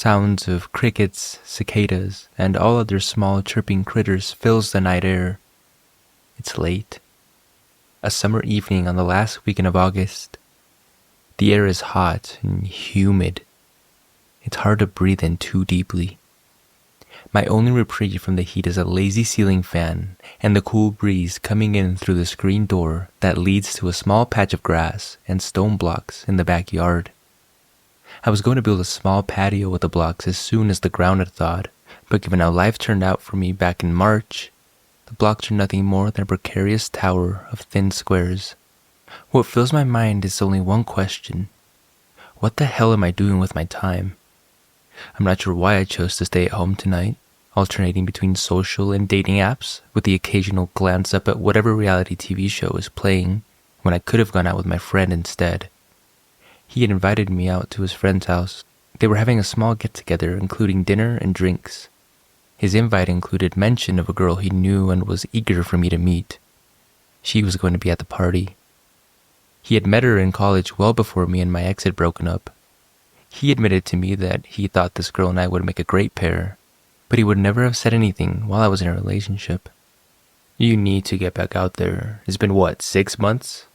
Sounds of crickets, cicadas, and all other small chirping critters fills the night air. It's late. A summer evening on the last weekend of August. The air is hot and humid. It's hard to breathe in too deeply. My only reprieve from the heat is a lazy ceiling fan and the cool breeze coming in through the screen door that leads to a small patch of grass and stone blocks in the backyard. I was going to build a small patio with the blocks as soon as the ground had thawed, but given how life turned out for me back in March, the blocks are nothing more than a precarious tower of thin squares. What fills my mind is only one question. What the hell am I doing with my time? I'm not sure why I chose to stay at home tonight, alternating between social and dating apps with the occasional glance up at whatever reality TV show is playing when I could have gone out with my friend instead. He had invited me out to his friend's house. They were having a small get-together including dinner and drinks. His invite included mention of a girl he knew and was eager for me to meet. She was going to be at the party. He had met her in college well before me and my ex had broken up. He admitted to me that he thought this girl and I would make a great pair, but he would never have said anything while I was in a relationship. You need to get back out there. It's been 6 months?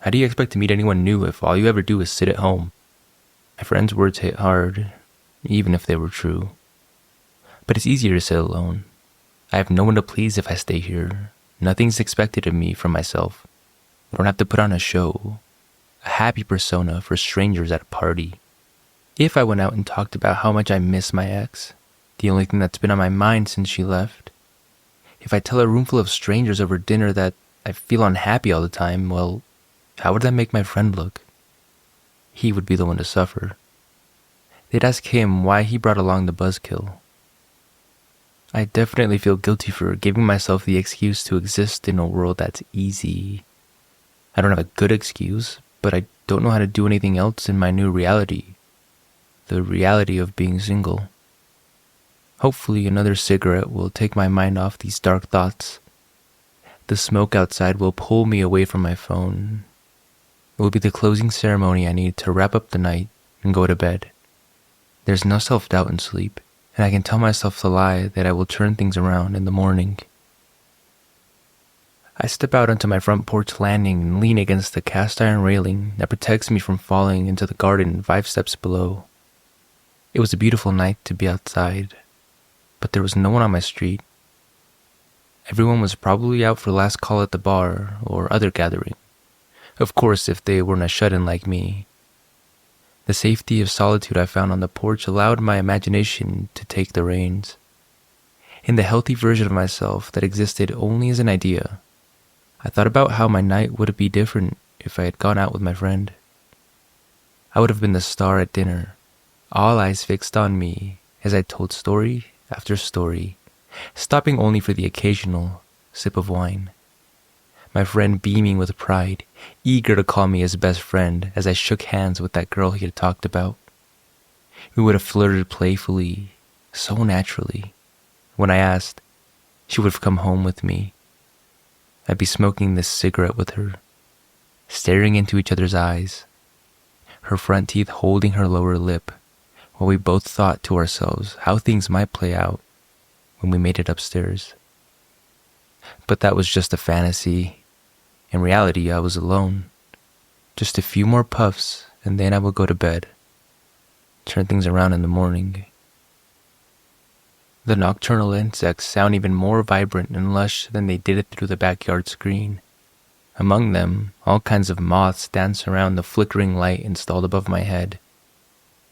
How do you expect to meet anyone new if all you ever do is sit at home? My friend's words hit hard, even if they were true. But it's easier to sit alone. I have no one to please if I stay here. Nothing's expected of me from myself. I don't have to put on a show, a happy persona for strangers at a party. If I went out and talked about how much I miss my ex, the only thing that's been on my mind since she left, if I tell a room full of strangers over dinner that I feel unhappy all the time, well, how would that make my friend look? He would be the one to suffer. They'd ask him why he brought along the buzzkill. I definitely feel guilty for giving myself the excuse to exist in a world that's easy. I don't have a good excuse, but I don't know how to do anything else in my new reality. The reality of being single. Hopefully another cigarette will take my mind off these dark thoughts. The smoke outside will pull me away from my phone. It will be the closing ceremony I need to wrap up the night and go to bed. There's no self-doubt in sleep, and I can tell myself the lie that I will turn things around in the morning. I step out onto my front porch landing and lean against the cast iron railing that protects me from falling into the garden 5 steps below. It was a beautiful night to be outside, but there was no one on my street. Everyone was probably out for last call at the bar or other gathering. Of course, if they weren't a shut-in like me. The safety of solitude I found on the porch allowed my imagination to take the reins. In the healthy version of myself that existed only as an idea, I thought about how my night would be different if I had gone out with my friend. I would have been the star at dinner, all eyes fixed on me as I told story after story, stopping only for the occasional sip of wine. My friend beaming with pride, eager to call me his best friend as I shook hands with that girl he had talked about. We would have flirted playfully, so naturally. When I asked, she would have come home with me. I'd be smoking this cigarette with her, staring into each other's eyes, her front teeth holding her lower lip, while we both thought to ourselves how things might play out when we made it upstairs. But that was just a fantasy. In reality, I was alone. Just a few more puffs, and then I would go to bed. Turn things around in the morning. The nocturnal insects sound even more vibrant and lush than they did it through the backyard screen. Among them, all kinds of moths dance around the flickering light installed above my head.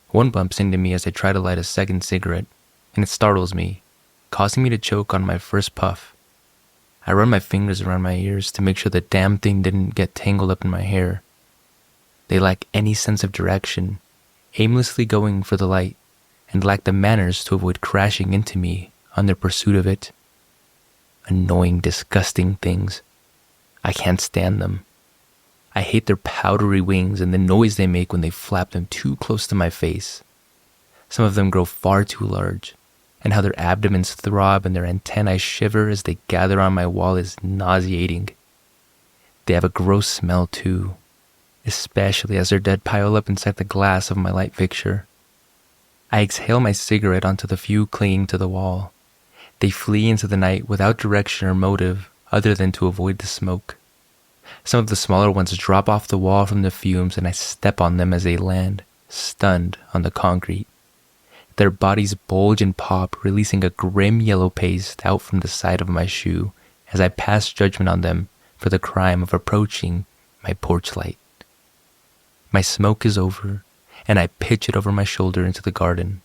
One bumps into me as I try to light a second cigarette, and it startles me, causing me to choke on my first puff. I run my fingers around my ears to make sure the damn thing didn't get tangled up in my hair. They lack any sense of direction, aimlessly going for the light, and lack the manners to avoid crashing into me on their pursuit of it. Annoying, disgusting things. I can't stand them. I hate their powdery wings and the noise they make when they flap them too close to my face. Some of them grow far too large, and how their abdomens throb and their antennae shiver as they gather on my wall is nauseating. They have a gross smell too, especially as their dead pile up inside the glass of my light fixture. I exhale my cigarette onto the few clinging to the wall. They flee into the night without direction or motive other than to avoid the smoke. Some of the smaller ones drop off the wall from the fumes and I step on them as they land, stunned, on the concrete. Their bodies bulge and pop, releasing a grim yellow paste out from the side of my shoe as I pass judgment on them for the crime of approaching my porch light. My smoke is over, and I pitch it over my shoulder into the garden,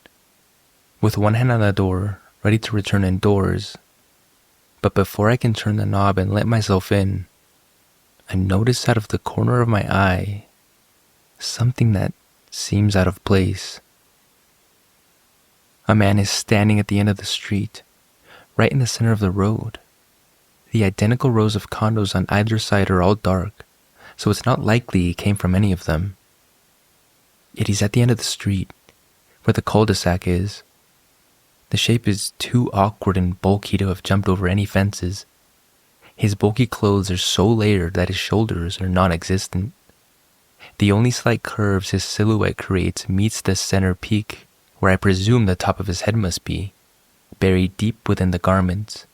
with one hand on the door, ready to return indoors. But before I can turn the knob and let myself in, I notice out of the corner of my eye something that seems out of place. A man is standing at the end of the street, right in the center of the road. The identical rows of condos on either side are all dark, so it's not likely he came from any of them. Yet he's at the end of the street, where the cul-de-sac is. The shape is too awkward and bulky to have jumped over any fences. His bulky clothes are so layered that his shoulders are non-existent. The only slight curves his silhouette creates meets the center peak, where I presume the top of his head must be, buried deep within the garments.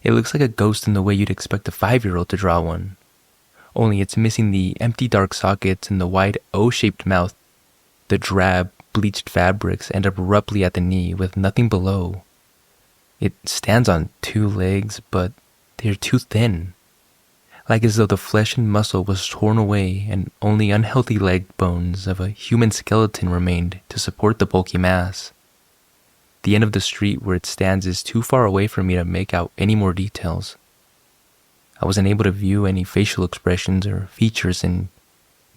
It looks like a ghost in the way you'd expect a 5-year-old to draw one, only it's missing the empty dark sockets and the wide O-shaped mouth. The drab, bleached fabrics end abruptly at the knee with nothing below. It stands on 2 legs, but they're too thin, like as though the flesh and muscle was torn away and only unhealthy leg bones of a human skeleton remained to support the bulky mass. The end of the street where it stands is too far away for me to make out any more details. I wasn't able to view any facial expressions or features, and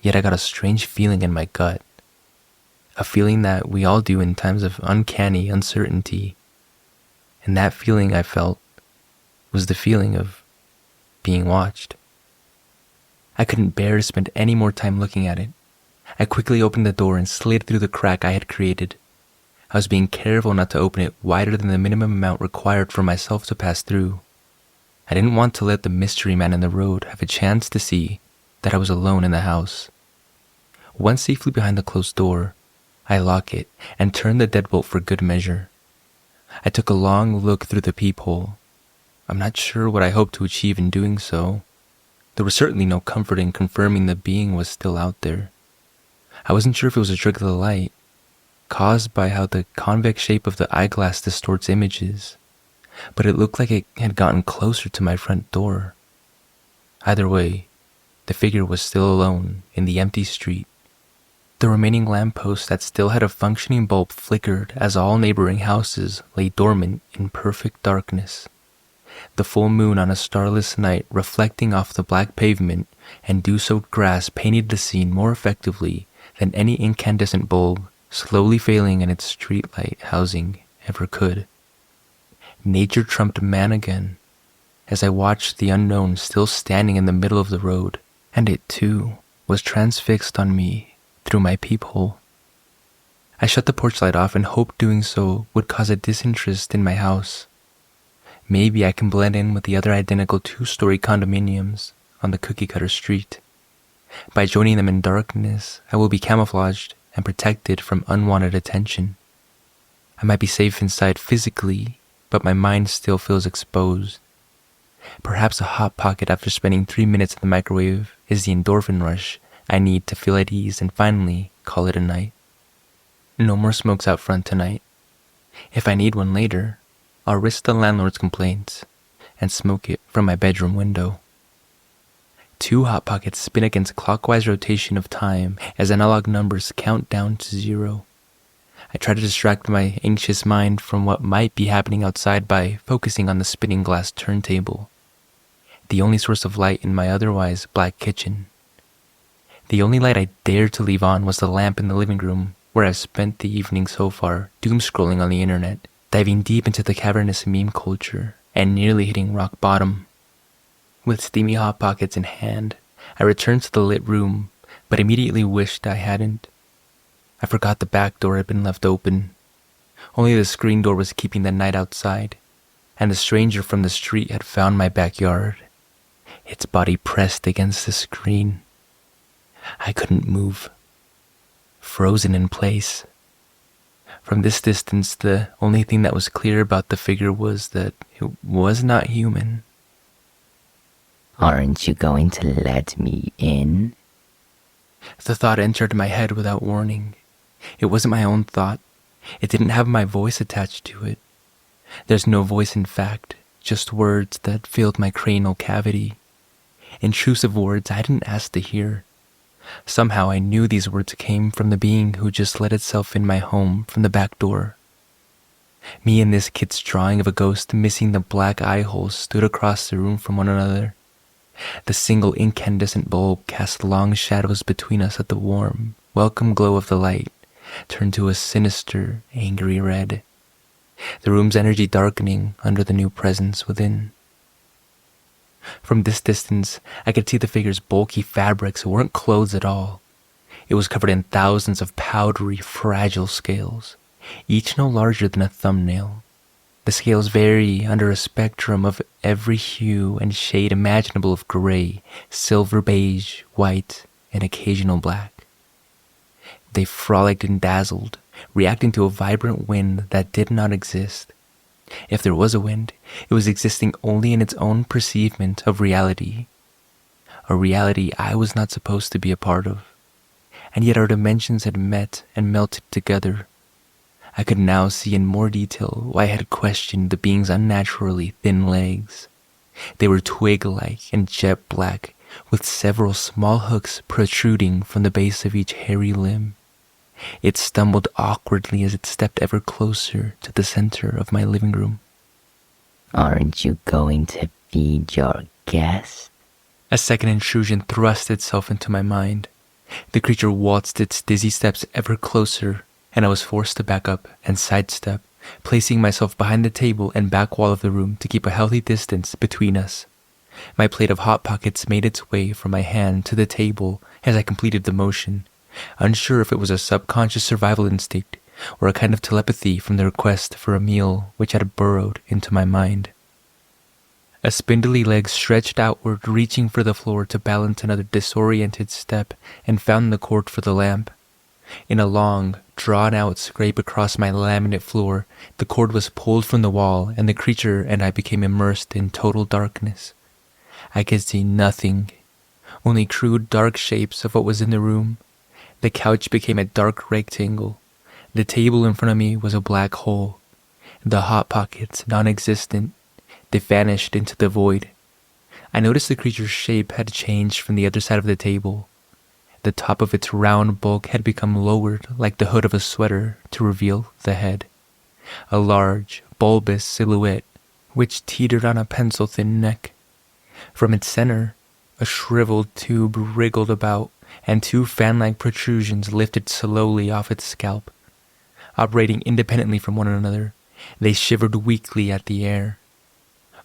yet I got a strange feeling in my gut. A feeling that we all do in times of uncanny uncertainty. And that feeling I felt was the feeling of being watched. I couldn't bear to spend any more time looking at it. I quickly opened the door and slid through the crack I had created. I was being careful not to open it wider than the minimum amount required for myself to pass through. I didn't want to let the mystery man in the road have a chance to see that I was alone in the house. Once safely behind the closed door, I lock it and turn the deadbolt for good measure. I took a long look through the peephole. I'm not sure what I hoped to achieve in doing so. There was certainly no comfort in confirming the being was still out there. I wasn't sure if it was a trick of the light, caused by how the convex shape of the eyeglass distorts images, but it looked like it had gotten closer to my front door. Either way, the figure was still alone in the empty street. The remaining lamppost that still had a functioning bulb flickered as all neighboring houses lay dormant in perfect darkness. The full moon on a starless night reflecting off the black pavement and dew-soaked grass painted the scene more effectively than any incandescent bulb slowly failing in its streetlight housing ever could. Nature trumped man again as I watched the unknown still standing in the middle of the road, and it too was transfixed on me through my peephole. I shut the porch light off and hoped doing so would cause a disinterest in my house. Maybe I can blend in with the other identical 2-story condominiums on the cookie-cutter street. By joining them in darkness, I will be camouflaged and protected from unwanted attention. I might be safe inside physically, but my mind still feels exposed. Perhaps a hot pocket after spending 3 minutes in the microwave is the endorphin rush I need to feel at ease and finally call it a night. No more smokes out front tonight. If I need one later, I'll risk the landlord's complaints and smoke it from my bedroom window. 2 hot pockets spin against clockwise rotation of time as analog numbers count down to 0. I try to distract my anxious mind from what might be happening outside by focusing on the spinning glass turntable, the only source of light in my otherwise black kitchen. The only light I dared to leave on was the lamp in the living room, where I've spent the evening so far doom-scrolling on the internet, diving deep into the cavernous meme culture, and nearly hitting rock bottom. With steamy hot pockets in hand, I returned to the lit room, but immediately wished I hadn't. I forgot the back door had been left open. Only the screen door was keeping the night outside, and the stranger from the street had found my backyard, its body pressed against the screen. I couldn't move, frozen in place. From this distance, the only thing that was clear about the figure was that it was not human. Aren't you going to let me in? The thought entered my head without warning. It wasn't my own thought. It didn't have my voice attached to it. There's no voice in fact, just words that filled my cranial cavity. Intrusive words I didn't ask to hear. Somehow I knew these words came from the being who just let itself in my home from the back door. Me and this kid's drawing of a ghost missing the black eye holes stood across the room from one another. The single incandescent bulb cast long shadows between us at the warm, welcome glow of the light turned to a sinister, angry red. The room's energy darkening under the new presence within. From this distance, I could see the figure's bulky fabrics weren't clothes at all. It was covered in thousands of powdery, fragile scales, each no larger than a thumbnail. The scales vary under a spectrum of every hue and shade imaginable of gray, silver beige, white, and occasional black. They frolicked and dazzled, reacting to a vibrant wind that did not exist. If there was a wind, it was existing only in its own perceivement of reality, a reality I was not supposed to be a part of. And yet our dimensions had met and melted together. I could now see in more detail why I had questioned the being's unnaturally thin legs. They were twig-like and jet black, with several small hooks protruding from the base of each hairy limb. It stumbled awkwardly as it stepped ever closer to the center of my living room. Aren't you going to feed your guest? A second intrusion thrust itself into my mind. The creature waltzed its dizzy steps ever closer, and I was forced to back up and sidestep, placing myself behind the table and back wall of the room to keep a healthy distance between us. My plate of Hot Pockets made its way from my hand to the table as I completed the motion, unsure if it was a subconscious survival instinct or a kind of telepathy from the request for a meal which had burrowed into my mind. A spindly leg stretched outward, reaching for the floor to balance another disoriented step, and found the cord for the lamp. In a long, drawn-out scrape across my laminate floor, the cord was pulled from the wall, and the creature and I became immersed in total darkness. I could see nothing, only crude dark shapes of what was in the room. The couch became a dark rectangle. The table in front of me was a black hole. The Hot Pockets, non-existent. They vanished into the void. I noticed the creature's shape had changed from the other side of the table. The top of its round bulk had become lowered like the hood of a sweater to reveal the head. A large, bulbous silhouette which teetered on a pencil-thin neck. From its center, a shriveled tube wriggled about, and two fan-like protrusions lifted slowly off its scalp. Operating independently from one another, they shivered weakly at the air.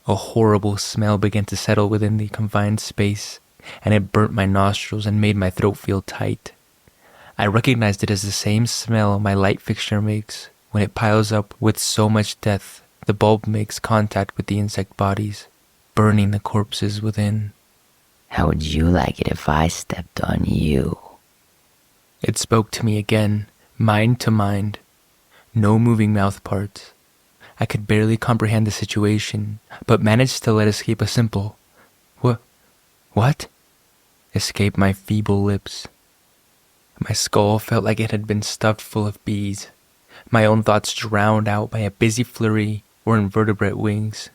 A horrible smell began to settle within the confined space, and it burnt my nostrils and made my throat feel tight. I recognized it as the same smell my light fixture makes when it piles up with so much death the bulb makes contact with the insect bodies, burning the corpses within. How would you like it if I stepped on you? It spoke to me again, mind to mind. No moving mouth parts. I could barely comprehend the situation, but managed to let escape a simple, What? Escape my feeble lips. My skull felt like it had been stuffed full of bees, my own thoughts drowned out by a busy flurry or invertebrate wings.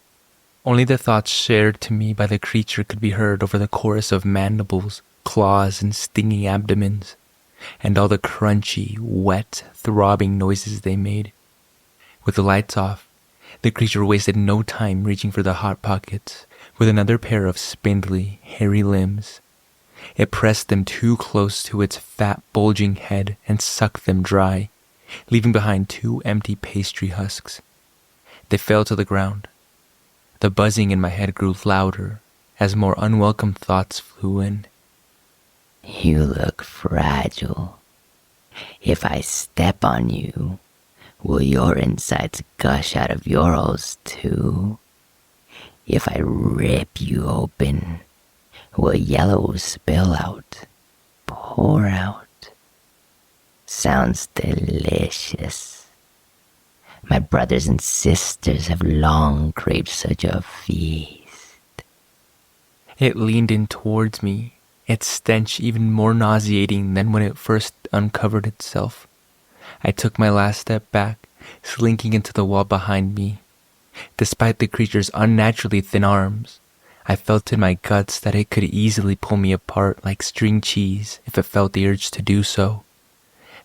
Only the thoughts shared to me by the creature could be heard over the chorus of mandibles, claws, and stinging abdomens, and all the crunchy, wet, throbbing noises they made. With the lights off, the creature wasted no time reaching for the Hot Pockets with another pair of spindly, hairy limbs. It pressed them too close to its fat, bulging head and sucked them dry, leaving behind two empty pastry husks. They fell to the ground. The buzzing in my head grew louder as more unwelcome thoughts flew in. You look fragile. If I step on you, will your insides gush out of your holes too? If I rip you open, will yellow spill out, pour out? Sounds delicious. My brothers and sisters have long craved such a feast. It leaned in towards me, its stench even more nauseating than when it first uncovered itself. I took my last step back, slinking into the wall behind me. Despite the creature's unnaturally thin arms, I felt in my guts that it could easily pull me apart like string cheese if it felt the urge to do so.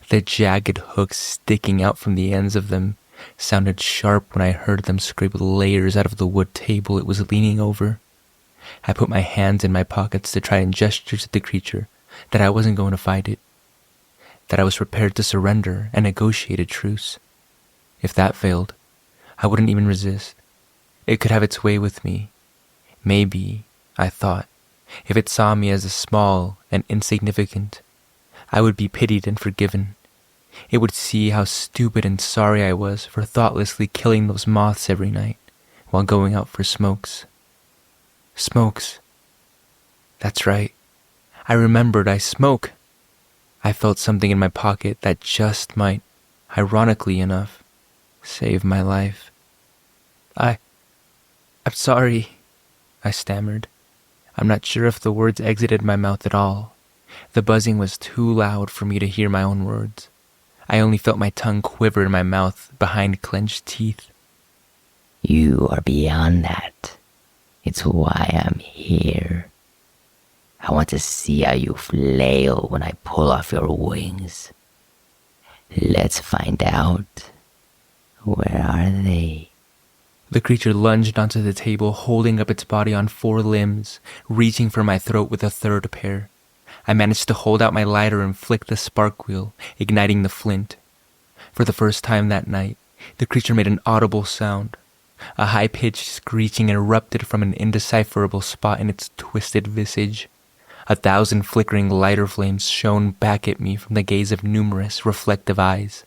The jagged hooks sticking out from the ends of them sounded sharp when I heard them scrape layers out of the wood table it was leaning over. I put my hands in my pockets to try and gesture to the creature that I wasn't going to fight it, that I was prepared to surrender and negotiate a truce. If that failed, I wouldn't even resist. It could have its way with me. Maybe, I thought, if it saw me as small and insignificant, I would be pitied and forgiven. It would see how stupid and sorry I was for thoughtlessly killing those moths every night while going out for smokes. Smokes. That's right. I remembered I smoke. I felt something in my pocket that just might, ironically enough, save my life. I'm sorry, I stammered. I'm not sure if the words exited my mouth at all. The buzzing was too loud for me to hear my own words. I only felt my tongue quiver in my mouth behind clenched teeth. You are beyond that. It's why I'm here. I want to see how you flail when I pull off your wings. Let's find out. Where are they? The creature lunged onto the table, holding up its body on 4 limbs, reaching for my throat with a third pair. I managed to hold out my lighter and flick the spark wheel, igniting the flint. For the first time that night, the creature made an audible sound. A high-pitched screeching erupted from an indecipherable spot in its twisted visage. 1,000 flickering lighter flames shone back at me from the gaze of numerous reflective eyes.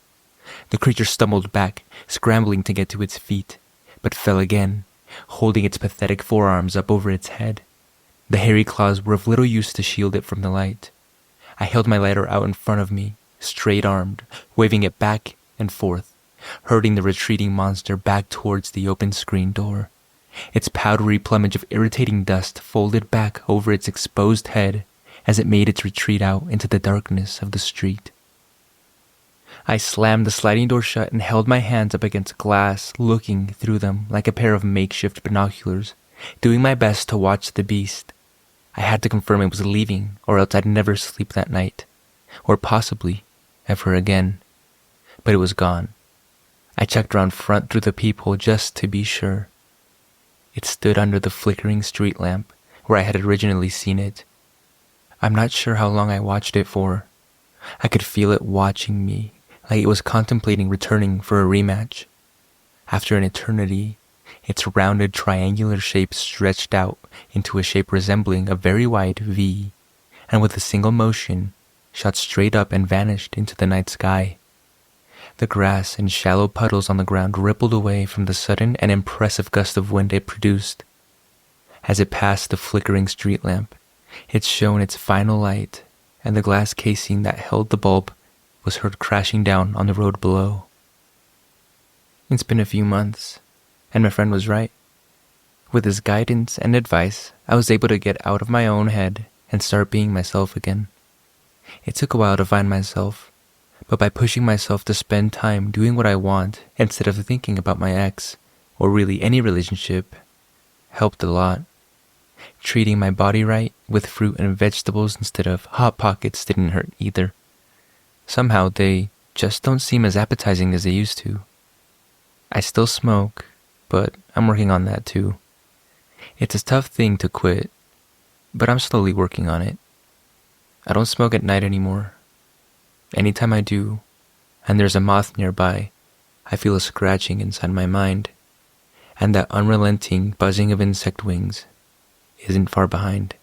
The creature stumbled back, scrambling to get to its feet, but fell again, holding its pathetic forearms up over its head. The hairy claws were of little use to shield it from the light. I held my lighter out in front of me, straight-armed, waving it back and forth, herding the retreating monster back towards the open screen door. Its powdery plumage of irritating dust folded back over its exposed head as it made its retreat out into the darkness of the street. I slammed the sliding door shut and held my hands up against glass, looking through them like a pair of makeshift binoculars, doing my best to watch the beast. I had to confirm it was leaving, or else I'd never sleep that night, or possibly ever again. But it was gone. I checked around front through the peephole just to be sure. It stood under the flickering street lamp where I had originally seen it. I'm not sure how long I watched it for. I could feel it watching me, like it was contemplating returning for a rematch. After an eternity, its rounded triangular shape stretched out into a shape resembling a very wide V, and with a single motion, shot straight up and vanished into the night sky. The grass and shallow puddles on the ground rippled away from the sudden and impressive gust of wind it produced. As it passed the flickering street lamp, it shone its final light, and the glass casing that held the bulb was heard crashing down on the road below. It's been a few months, and my friend was right. With his guidance and advice, I was able to get out of my own head and start being myself again. It took a while to find myself, but by pushing myself to spend time doing what I want instead of thinking about my ex, or really any relationship, helped a lot. Treating my body right with fruit and vegetables instead of Hot Pockets didn't hurt either. Somehow they just don't seem as appetizing as they used to. I still smoke, but I'm working on that too. It's a tough thing to quit, but I'm slowly working on it. I don't smoke at night anymore. Anytime I do, and there's a moth nearby, I feel a scratching inside my mind, and that unrelenting buzzing of insect wings isn't far behind.